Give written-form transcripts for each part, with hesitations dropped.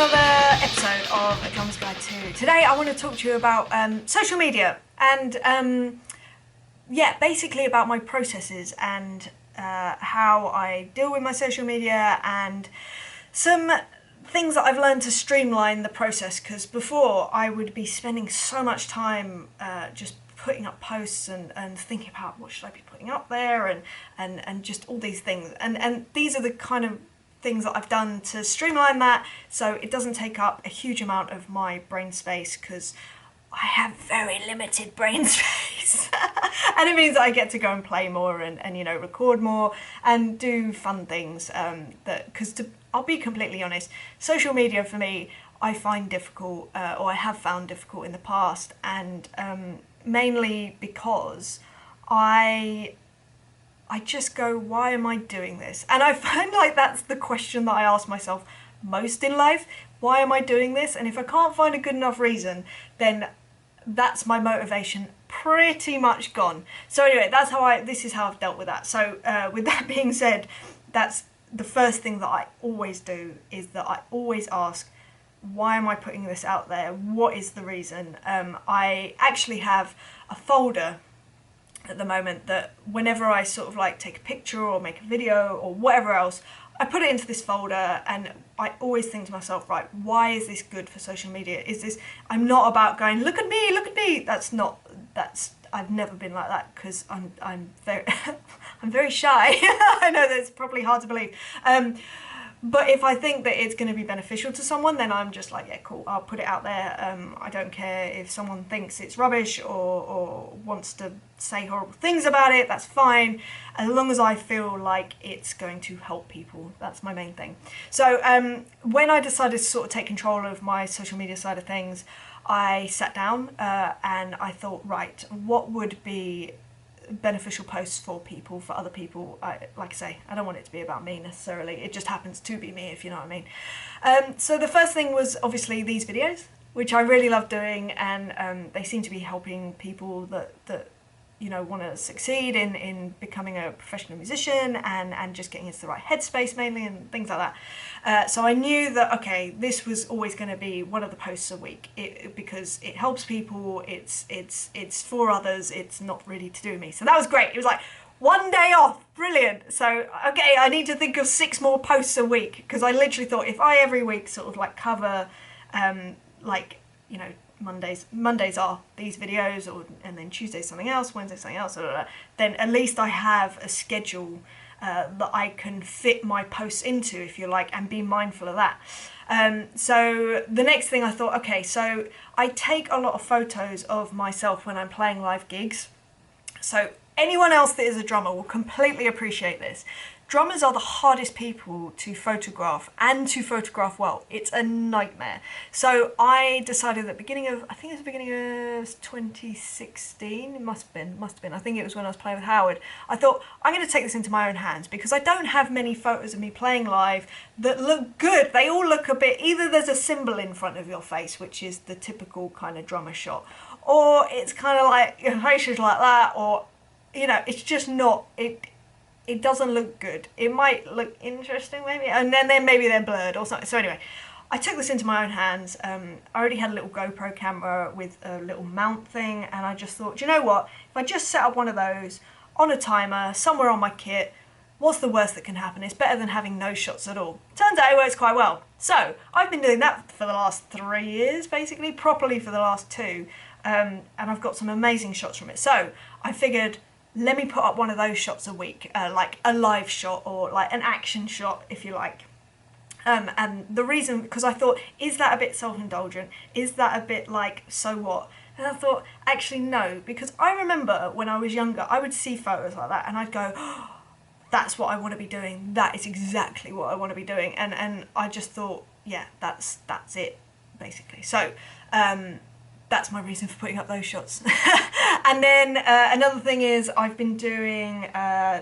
another episode of A Drummer's Guide to. Today I want to talk to you about social media and yeah, basically about my processes and how I deal with my social media and some things that I've learned to streamline the process, because before I would be spending so much time just putting up posts and thinking about what should I be putting up there and just all these things, and these are the kind of things that I've done to streamline that so it doesn't take up a huge amount of my brain space, because I have very limited brain space and it means that I get to go and play more and you know, record more and do fun things because I'll be completely honest, social media for me I find difficult or I have found difficult in the past, and mainly because I just go, why am I doing this? And I find like that's the question that I ask myself most in life. Why am I doing this? And if I can't find a good enough reason, then that's my motivation pretty much gone. So anyway, this is how I've dealt with that. So with that being said, that's the first thing that I always do, is that I always ask, why am I putting this out there? What is the reason? I actually have a folder at the moment that whenever I sort of like take a picture or make a video or whatever else, I put it into this folder, and I always think to myself, right, why is this good for social media? Is this, I'm not about going, look at me, I've never been like that, because I'm very I'm very shy. I know that's probably hard to believe, but if I think that it's going to be beneficial to someone, then I'm just like, yeah, cool, I'll put it out there. I don't care if someone thinks it's rubbish or wants to say horrible things about it, that's fine, as long as I feel like it's going to help people. That's my main thing. So when I decided to sort of take control of my social media side of things, I sat down and I thought, right, what would be beneficial posts for people, for other people. Like I say, I don't want it to be about me necessarily, it just happens to be me, if you know what I mean. So the first thing was obviously these videos, which I really love doing, and they seem to be helping people that you know, want to succeed in becoming a professional musician and just getting into the right headspace mainly and things like that. So I knew that, okay, this was always going to be one of the posts a week, because it helps people, it's for others, it's not really to do with me. So that was great. It was like one day off, brilliant. So okay, I need to think of 6 more posts a week, because I literally thought if I every week sort of like cover like, you know, Mondays are these videos, and then Tuesday's something else, Wednesday something else, then at least I have a schedule that I can fit my posts into, if you like, and be mindful of that. So the next thing I thought, okay, so I take a lot of photos of myself when I'm playing live gigs. So anyone else that is a drummer will completely appreciate this. Drummers are the hardest people to photograph, and to photograph well. It's a nightmare. So I decided at the beginning of, I think it was the beginning of 2016, it must have been, I think it was when I was playing with Howard. I thought, I'm going to take this into my own hands, because I don't have many photos of me playing live that look good. They all look a bit, either there's a symbol in front of your face, which is the typical kind of drummer shot, or it's kind of like your face is like that, or, you know, it's just not, it doesn't look good. It might look interesting maybe, and then maybe they're blurred or something. So anyway, I took this into my own hands. I already had a little GoPro camera with a little mount thing, and I just thought, do you know what, if I just set up one of those on a timer somewhere on my kit, what's the worst that can happen? It's better than having no shots at all. Turns out it works quite well. So I've been doing that for the last 3 years, basically, properly for the last 2, and I've got some amazing shots from it. So I figured, let me put up one of those shots a week, like a live shot or like an action shot, if you like. And the reason, because I thought, is that a bit self-indulgent? Is that a bit like, so what? And I thought, actually no, because I remember when I was younger, I would see photos like that and I'd go, oh, that's what I want to be doing. That is exactly what I want to be doing. And I just thought, yeah, that's it, basically. So that's my reason for putting up those shots. And then another thing is I've been doing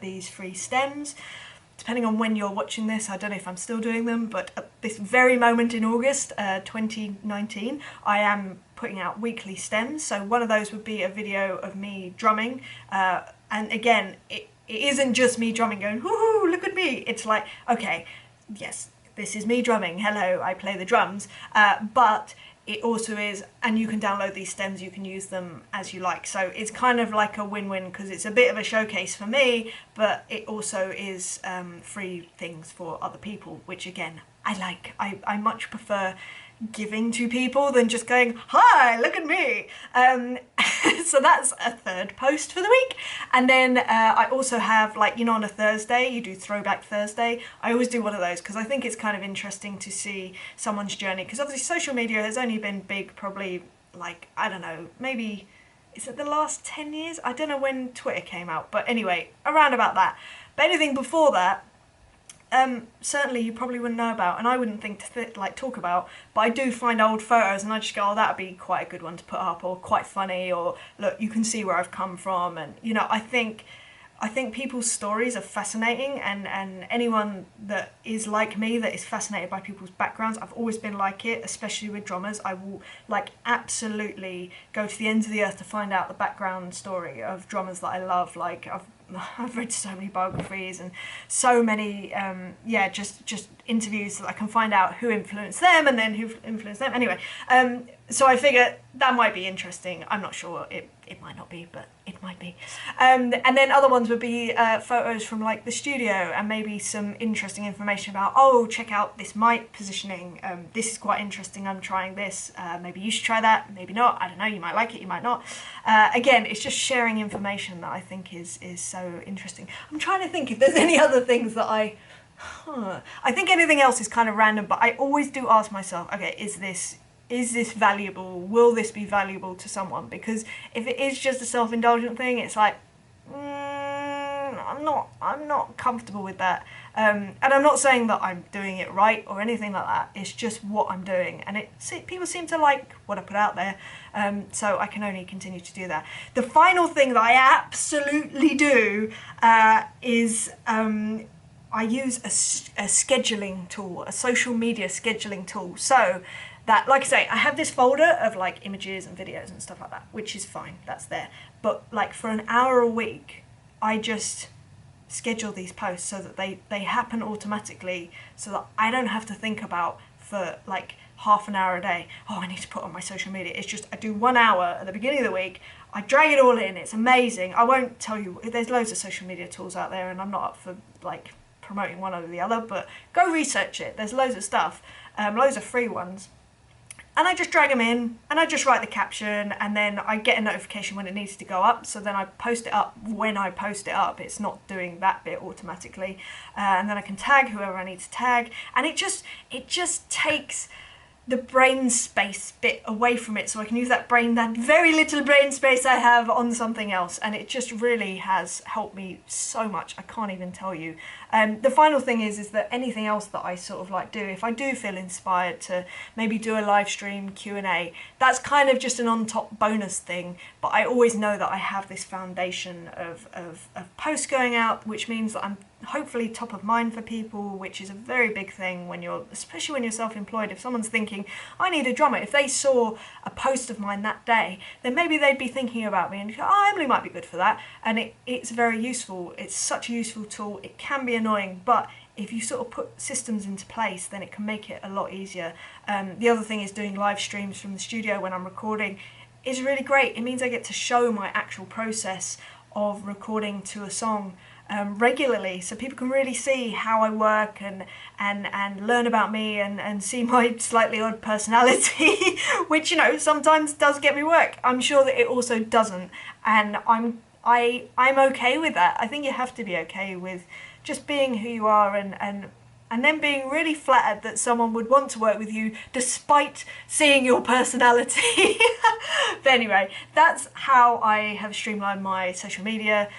these free stems. Depending on when you're watching this, I don't know if I'm still doing them, but at this very moment in August 2019, I am putting out weekly stems. So one of those would be a video of me drumming. And again, it isn't just me drumming going, woohoo, look at me. It's like, okay, yes, this is me drumming, hello, I play the drums, but it also is, and you can download these stems, you can use them as you like. So it's kind of like a win-win, because it's a bit of a showcase for me, but it also is free things for other people, which again, I like. I much prefer giving to people than just going, hi, look at me. So that's a third post for the week. And then I also have, like, you know, on a Thursday, you do Throwback Thursday. I always do one of those because I think it's kind of interesting to see someone's journey. Because obviously social media has only been big probably, like, I don't know, maybe, is it the last 10 years? I don't know when Twitter came out, but anyway, around about that. But anything before that, certainly you probably wouldn't know about, and I wouldn't think to talk about, but I do find old photos and I just go, oh, that would be quite a good one to put up, or quite funny, or look, you can see where I've come from. And you know, I think people's stories are fascinating, and anyone that is like me, that is fascinated by people's backgrounds, I've always been like it, especially with drummers. I will like absolutely go to the ends of the earth to find out the background story of drummers that I love. Like I've read so many biographies and so many just interviews that I can find out who influenced them and then who influenced them. Anyway, so I figure that might be interesting. I'm not sure, it might not be, but it might be. And then other ones would be photos from like the studio, and maybe some interesting information about, oh, check out this mic positioning, this is quite interesting, I'm trying this, maybe you should try that, maybe not, I don't know, you might like it, you might not. Again, it's just sharing information that I think is so interesting. I'm trying to think if there's any other things that I think anything else is kind of random, but I always do ask myself, okay, is this valuable? Will this be valuable to someone? Because if it is just a self-indulgent thing, it's like, I'm not comfortable with that. And I'm not saying that I'm doing it right or anything like that. It's just what I'm doing, and people seem to like what I put out there. So I can only continue to do that. The final thing that I absolutely do is I use a scheduling tool, a social media scheduling tool. So that, like I say, I have this folder of like images and videos and stuff like that, which is fine, that's there. But like for an hour a week, I just schedule these posts so that they happen automatically, so that I don't have to think about for like half an hour a day, oh, I need to put on my social media. It's just, I do 1 hour at the beginning of the week, I drag it all in, it's amazing. I won't tell you, there's loads of social media tools out there, and I'm not up for like promoting one over the other, but go research it. There's loads of stuff, loads of free ones. And I just drag them in, and I just write the caption, and then I get a notification when it needs to go up, so then I post it up when I post it up. It's not doing that bit automatically. And then I can tag whoever I need to tag, and it just takes the brain space bit away from it, so I can use that very little brain space I have on something else, and it just really has helped me so much. I can't even tell you. The final thing is that anything else that I sort of like do, if I do feel inspired to maybe do a live stream Q&A, that's kind of just an on top bonus thing, but I always know that I have this foundation of posts going out, which means that I'm hopefully top of mind for people, which is a very big thing when especially when you're self-employed. If someone's thinking, I need a drummer, if they saw a post of mine that day, then maybe they'd be thinking about me and go, oh, Emily might be good for that. And it's very useful. It's such a useful tool. It can be annoying, but if you sort of put systems into place, then it can make it a lot easier. The other thing is doing live streams from the studio when I'm recording is really great. It means I get to show my actual process of recording to a song regularly, so people can really see how I work and learn about me and see my slightly odd personality, which, you know, sometimes does get me work. I'm sure that it also doesn't, and I'm okay with that. I think you have to be okay with just being who you are, and then being really flattered that someone would want to work with you despite seeing your personality. But anyway, that's how I have streamlined my social media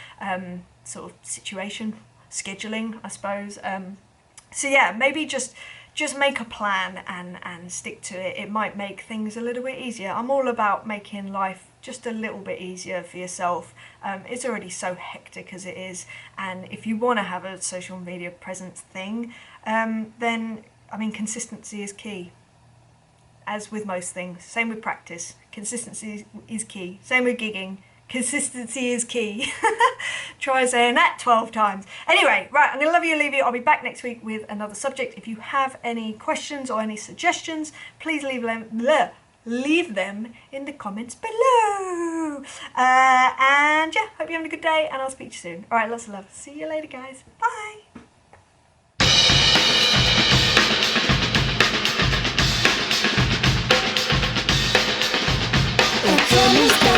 sort of situation, scheduling, I suppose. So yeah, maybe just make a plan and stick to it. It might make things a little bit easier. I'm all about making life just a little bit easier for yourself. It's already so hectic as it is, and if you want to have a social media presence thing, then I mean, consistency is key. As with most things, same with practice, consistency is key. Same with gigging, Consistency is key. Try saying that 12 times. Anyway, right, I'm going to love you and leave you. I'll be back next week with another subject. If you have any questions or any suggestions, please leave them in the comments below. And yeah, hope you're having a good day, and I'll speak to you soon. All right, lots of love. See you later, guys. Bye. Promise